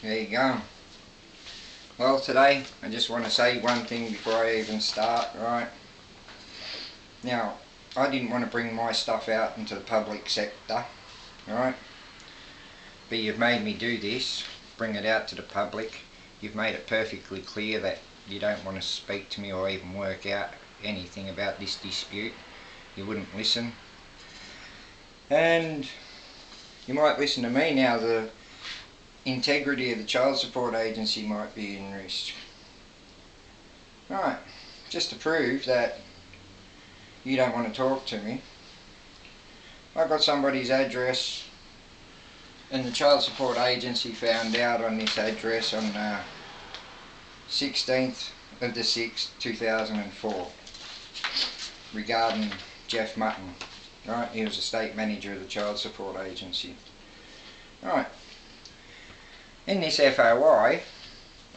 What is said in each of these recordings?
There you go. Well, today I just want to say one thing before I even start, right? Now, I didn't want to bring my stuff out into the public sector, right? But you've made me do this, bring it out to the public. You've made it perfectly clear that you don't want to speak to me or even work out anything about this dispute. You wouldn't listen. And you might listen to me now. The integrity of the child support agency might be in risk. Right, just to prove that you don't want to talk to me, I got somebody's address, and the child support agency found out on this address on 16th of the 6th 2004 regarding Jeff Mutton. Right, he was the state manager of the child support agency. Right, in this FOI,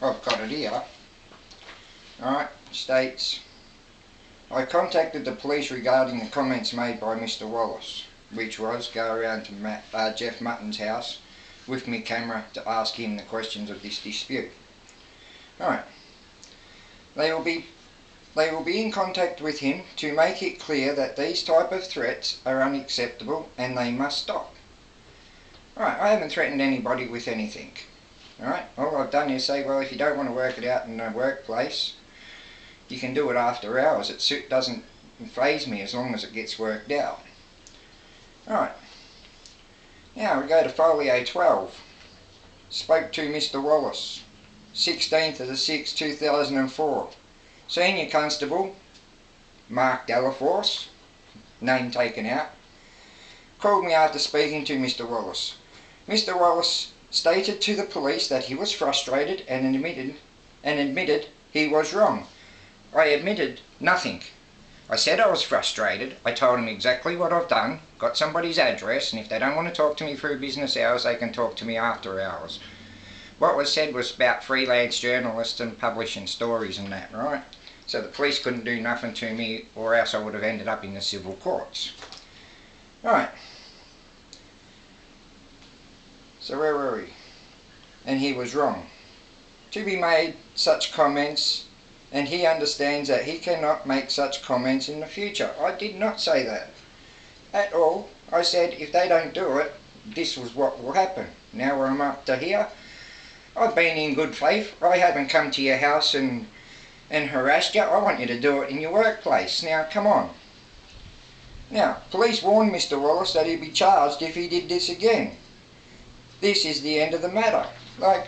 I've got it here, right, states, I contacted the police regarding the comments made by Mr. Wallace, which was go around to Jeff Mutton's house with my camera to ask him the questions of this dispute. Right, they will be in contact with him to make it clear that these type of threats are unacceptable and they must stop. Right, I haven't threatened anybody with anything. Alright, all I've done is say, well, if you don't want to work it out in the workplace, you can do it after hours. It doesn't faze me as long as it gets worked out. Alright, now we go to folio 12. Spoke to Mr. Wallace, 16th of the 6th 2004. Senior Constable Mark Delaforce, name taken out, called me after speaking to Mr. Wallace. Mr. Wallace stated to the police that he was frustrated and admitted he was wrong. I admitted nothing. I said I was frustrated. I told him exactly what I've done, got somebody's address, and if they don't want to talk to me through business hours, they can talk to me after hours. What was said was about freelance journalists and publishing stories and that, right? So the police couldn't do nothing to me, or else I would have ended up in the civil courts. Right. So where were we? And he was wrong. To be made such comments, and he understands that he cannot make such comments in the future. I did not say that at all. I said if they don't do it, this was what will happen. Now I'm up to here. I've been in good faith. I haven't come to your house and harassed you. I want you to do it in your workplace. Now come on. Now, police warned Mr. Wallace that he'd be charged if he did this again. This is the end of the matter. Like,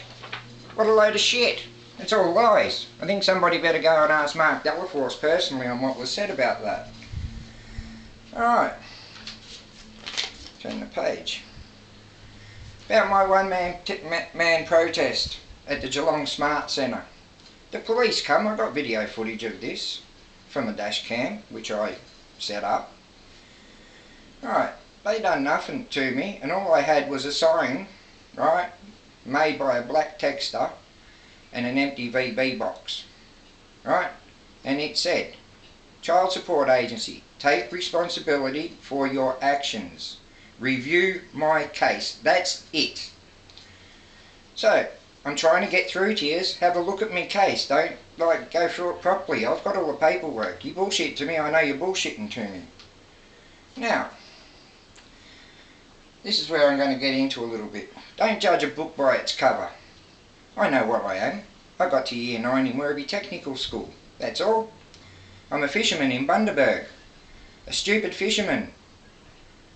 what a load of shit. It's all lies. I think somebody better go and ask Mark Delaforce personally on what was said about that. Alright. Turn the page. About my one-man protest at the Geelong Smart Centre. The police come. I got video footage of this from a dash cam, which I set up. Alright, they done nothing to me, and all I had was a sign, right, made by a black texter and an empty VB box, right, and it said, Child Support Agency, take responsibility for your actions. Review my case. That's it. So, I'm trying to get through to you. Have a look at my case. Don't, go through it properly. I've got all the paperwork. You bullshit to me, I know you're bullshitting to me. Now, this is where I'm going to get into a little bit. Don't judge a book by its cover. I know what I am. I got to year 9 in Werribee Technical School. That's all. I'm a fisherman in Bundaberg. A stupid fisherman.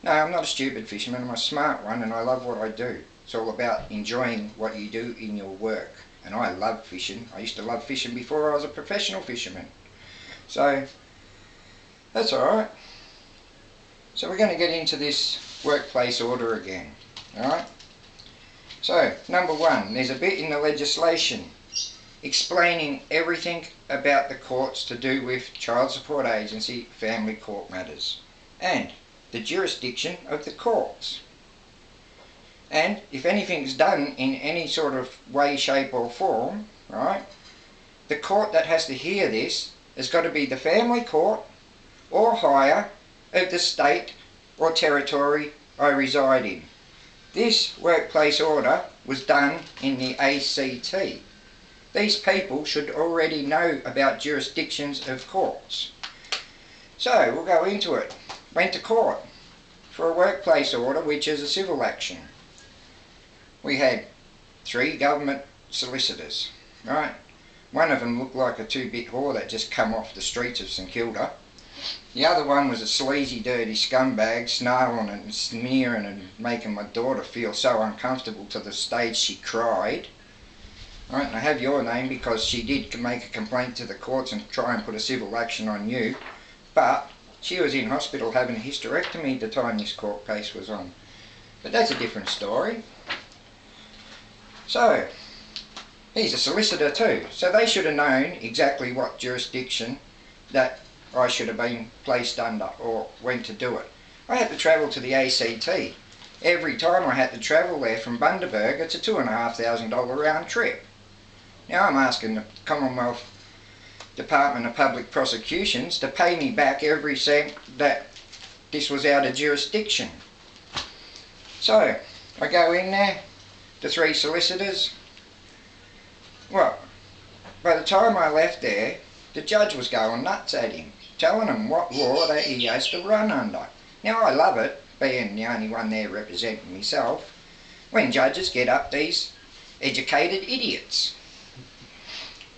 No, I'm not a stupid fisherman. I'm a smart one, and I love what I do. It's all about enjoying what you do in your work. And I love fishing. I used to love fishing before I was a professional fisherman. So, that's alright. So we're going to get into this workplace order again. Alright? So, number 1, there's a bit in the legislation explaining everything about the courts to do with Child Support Agency family court matters and the jurisdiction of the courts. And if anything's done in any sort of way, shape or form, right, the court that has to hear this has got to be the family court or higher of the state or territory I reside in. This workplace order was done in the ACT. These people should already know about jurisdictions of courts. So we'll go into it. Went to court for a workplace order, which is a civil action. We had 3 government solicitors, right? One of them looked like a 2-bit whore that just come off the streets of St Kilda. The other one was a sleazy, dirty scumbag, snarling and sneering and making my daughter feel so uncomfortable to the stage she cried. Right, and I have your name because she did make a complaint to the courts and try and put a civil action on you. But she was in hospital having a hysterectomy the time this court case was on. But that's a different story. So, he's a solicitor too, so they should have known exactly what jurisdiction that I should have been placed under or when to do it. I had to travel to the ACT. Every time I had to travel there from Bundaberg, it's a $2,500 round trip. Now I'm asking the Commonwealth Department of Public Prosecutions to pay me back every cent that this was out of jurisdiction. So, I go in there, the 3 solicitors. Well, by the time I left there, the judge was going nuts at him, telling him what law that he has to run under. Now I love it, being the only one there representing myself, when judges get up these educated idiots.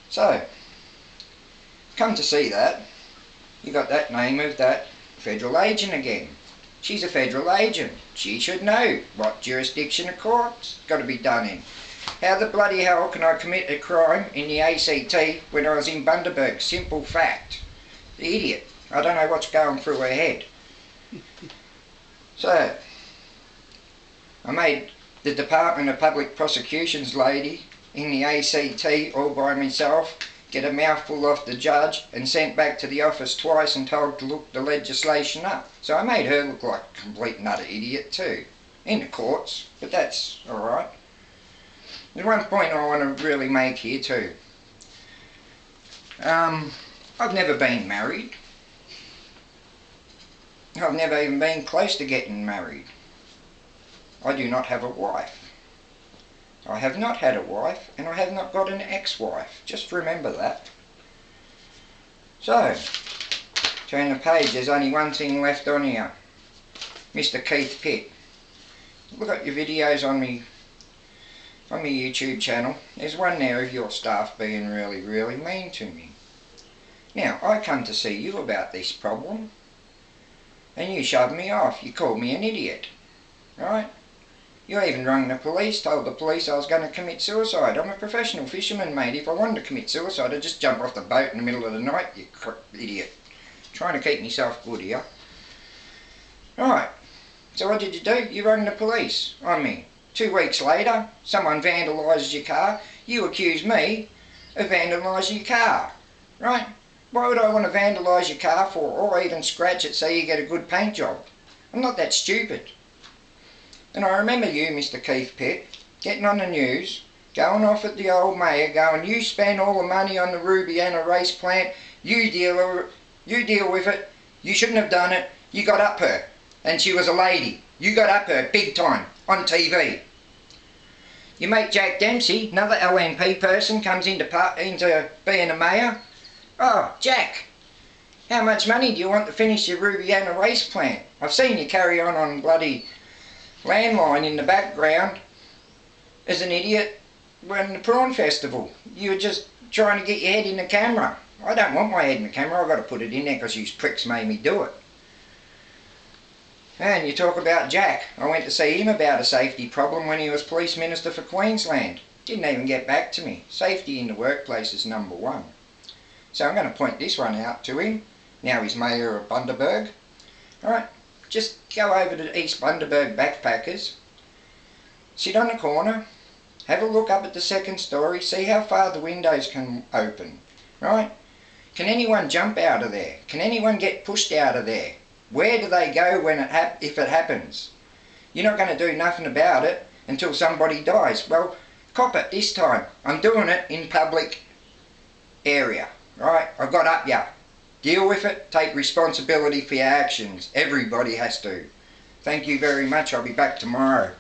So, come to see that, you got that name of that federal agent again. She's a federal agent. She should know what jurisdiction a court's got to be done in. How the bloody hell can I commit a crime in the ACT when I was in Bundaberg? Simple fact. The idiot. I don't know what's going through her head. So, I made the Department of Public Prosecutions lady in the ACT all by myself get a mouthful off the judge and sent back to the office twice and told to look the legislation up. So I made her look like a complete and utter idiot too. In the courts, but that's alright. There's one point I want to really make here too. I've never been married. I've never even been close to getting married. I do not have a wife. I have not had a wife, and I have not got an ex-wife. Just remember that. So, turn the page, there's only one thing left on here. Mr. Keith Pitt. Look at your videos on my YouTube channel. There's one there of your staff being really, really mean to me. Now, I come to see you about this problem, and you shoved me off. You called me an idiot, right? You even rang the police, told the police I was going to commit suicide. I'm a professional fisherman, mate. If I wanted to commit suicide, I'd just jump off the boat in the middle of the night, you idiot. Trying to keep myself good here. Right, so what did you do? You rang the police on me. 2 weeks later, someone vandalises your car. You accuse me of vandalising your car, right? Why would I want to vandalise your car for, or even scratch it so you get a good paint job? I'm not that stupid. And I remember you, Mr. Keith Pitt, getting on the news, going off at the old mayor, going, you spend all the money on the Rubiana race plant, you deal with it, you shouldn't have done it, you got up her. And she was a lady. You got up her big time, on TV. Your mate Jack Dempsey, another LNP person, comes into being a mayor. Oh, Jack, how much money do you want to finish your Rubiana race plant? I've seen you carry on bloody landline in the background as an idiot when the prawn festival. You were just trying to get your head in the camera. I don't want my head in the camera, I've got to put it in there because you pricks made me do it. And you talk about Jack. I went to see him about a safety problem when he was Police Minister for Queensland. Didn't even get back to me. Safety in the workplace is number 1. So I'm going to point this one out to him. Now he's Mayor of Bundaberg. Alright, just go over to East Bundaberg Backpackers. Sit on the corner. Have a look up at the 2nd story. See how far the windows can open. Right? Can anyone jump out of there? Can anyone get pushed out of there? Where do they go when if it happens? You're not going to do nothing about it until somebody dies. Well, cop it this time. I'm doing it in public area. Right? I've got up ya. Deal with it. Take responsibility for your actions. Everybody has to. Thank you very much. I'll be back tomorrow.